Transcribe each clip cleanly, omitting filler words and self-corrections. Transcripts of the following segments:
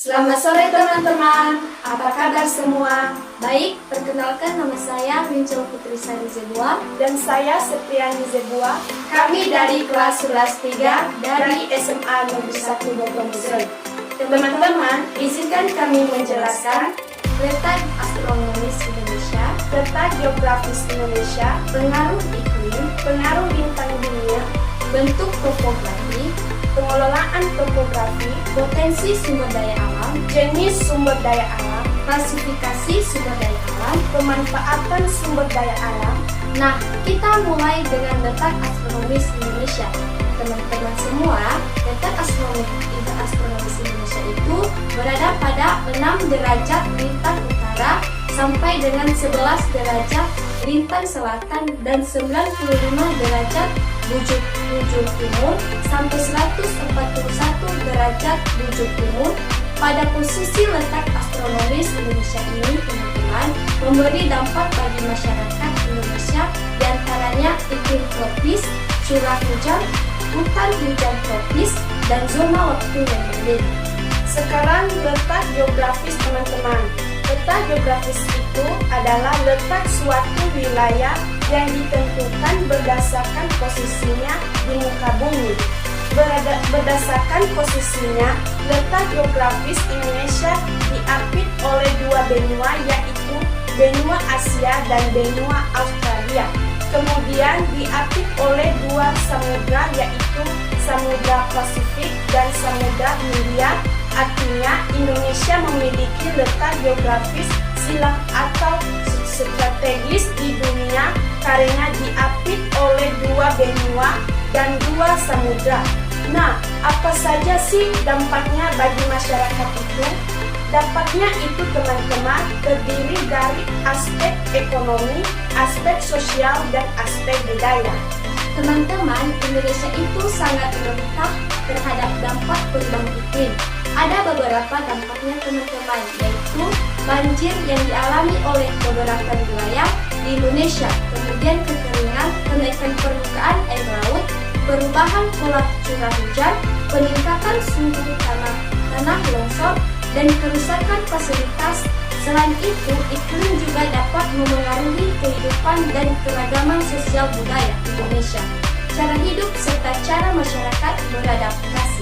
Selamat sore teman-teman, apa kabar semua? Baik, perkenalkan nama saya Wincel Putri Sari Zebua dan saya Sepriani Zebua. Kami dari kelas 11 3 dari SMA Negeri 1 Bogor. Teman-teman, izinkan kami menjelaskan letak astronomis Indonesia, letak geografis Indonesia, pengaruh iklim, pengaruh bintang dunia, bentuk topografi, pengelolaan topografi, potensi sumber daya alam, jenis sumber daya alam, klasifikasi sumber daya alam, pemanfaatan sumber daya alam. Nah, kita mulai dengan letak astronomis Indonesia. Teman-teman semua, letak astronomis Indonesia itu berada pada 6 derajat lintang utara sampai dengan 11 derajat lintang selatan dan 95 derajat bujur timur sampai 141 derajat bujur timur. Pada posisi letak astronomis Indonesia ini, teman-teman, memberi dampak bagi masyarakat Indonesia, diantaranya iklim tropis, curah hujan, hutan hujan tropis, dan zona waktu yang berbeda. Sekarang letak geografis teman-teman. Letak geografis itu adalah letak suatu wilayah yang ditentukan berdasarkan posisinya di muka bumi. Berdasarkan posisinya, letak geografis Indonesia diapit oleh dua benua, yaitu benua Asia dan benua Australia. Kemudian diapit oleh dua samudra, yaitu Samudra Pasifik dan Samudra Hindia. Artinya Indonesia memiliki letak geografis silang atau strategis di dunia karena diapit oleh dua benua dan dua samudra. Nah, apa saja sih dampaknya bagi masyarakat itu? Dampaknya itu teman-teman terdiri dari aspek ekonomi, aspek sosial, dan aspek budaya. Teman-teman, Indonesia itu sangat rentan terhadap dampak perubahan iklim. Ada beberapa dampaknya teman-teman, yaitu banjir yang dialami oleh beberapa wilayah di Indonesia, kemudian kekeringan, kenaikan permukaan air laut, perubahan pola curah hujan, peningkatan suhu tanah longsor, dan kerusakan fasilitas. Selain itu, iklim juga dapat memengaruhi kehidupan dan keragaman sosial budaya Indonesia, cara hidup serta cara masyarakat beradaptasi.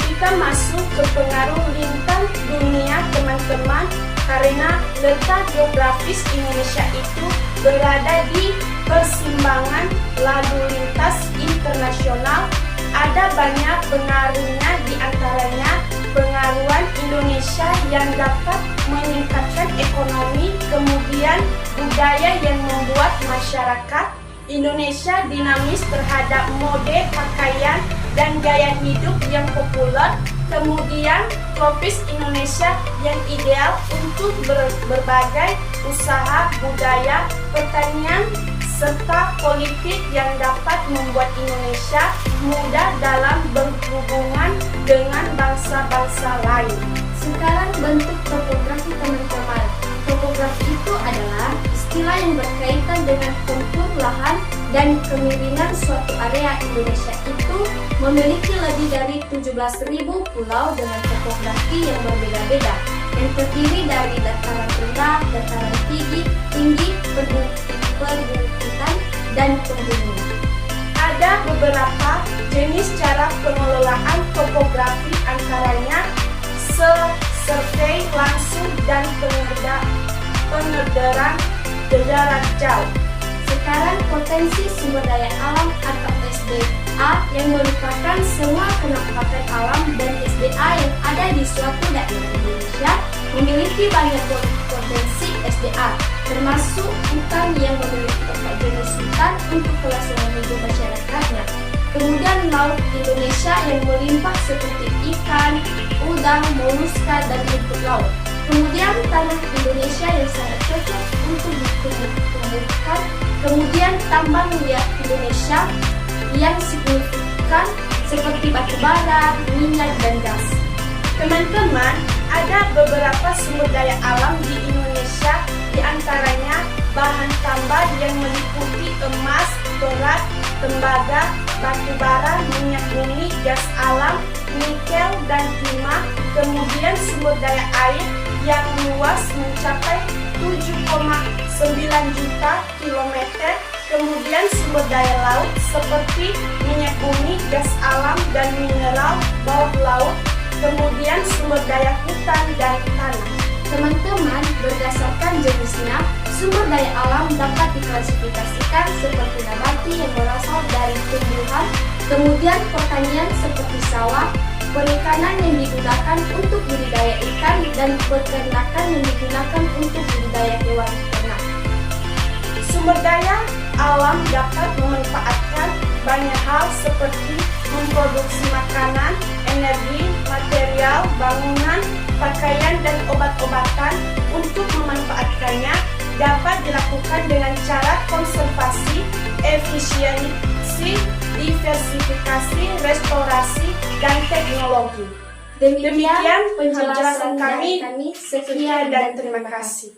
Kita masuk ke pengaruh lintang dunia teman-teman, karena letak geografis Indonesia itu berada di persimpangan lalu lintas internasional. Ada banyak pengaruhnya, diantaranya pengaruhan Indonesia yang dapat meningkatkan ekonomi, kemudian budaya yang membuat masyarakat Indonesia dinamis terhadap mode pakaian dan gaya hidup yang populer, kemudian tropis Indonesia yang ideal untuk berbagai usaha budaya, pertanian, serta politik yang dapat membuat Indonesia mudah dalam berhubungan dengan bangsa-bangsa lain. Sekarang bentuk topografi teman-teman. Topografi itu adalah istilah yang berkaitan dengan kontur lahan dan kemiringan suatu area. Indonesia itu memiliki lebih dari 17.000 pulau dengan topografi yang berbeda-beda, yang terdiri dari dataran rendah, dataran tinggi, perbukitan, dan pegunungan. Ada beberapa jenis cara pengelolaan topografi, antaranya survei langsung dan pengenderaan jarak jauh. Sekarang potensi sumber daya alam atau SDA yang merupakan semua kemanfaatan alam dan SDA yang ada di suatu daerah Indonesia memiliki banyak potensi SDA, termasuk hutan yang memiliki 4 jenis hutan untuk kelangsungan hidup masyarakatnya. Kemudian laut Indonesia yang melimpah seperti ikan, udang, moluska, dan rumput laut. Kemudian tanah Indonesia yang sangat cocok untuk ditumbuhkan. Kemudian tambang minyak Indonesia yang signifikan seperti batu bara, minyak, dan gas. Teman-teman, ada beberapa sumber daya alam di Indonesia, diantaranya bahan tambah yang meliputi emas, perak, tembaga, batu bara, minyak bumi, gas alam, nikel, dan timah. Kemudian sumber daya air yang luas mencapai 7,9 juta kilometer. Kemudian sumber daya laut seperti minyak bumi, gas alam, dan mineral bawah laut. Kemudian sumber daya hutan dan tanah. Teman-teman, berdasarkan jenisnya, sumber daya alam dapat diklasifikasikan seperti nabati yang berasal dari tumbuhan, kemudian pertanian seperti sawah, perikanan yang digunakan untuk budidaya ikan, dan peternakan yang digunakan untuk budidaya hewan ternak. Sumber daya alam dapat memanfaatkan banyak hal seperti memproduksi makanan, energi, material, bangunan, pakaian, dan obat-obatan. Untuk memanfaatkannya dapat dilakukan dengan cara konservasi, efisiensi, diversifikasi, restorasi, dan teknologi. Demikian penjelasan kami. Sekian dan terima kasih.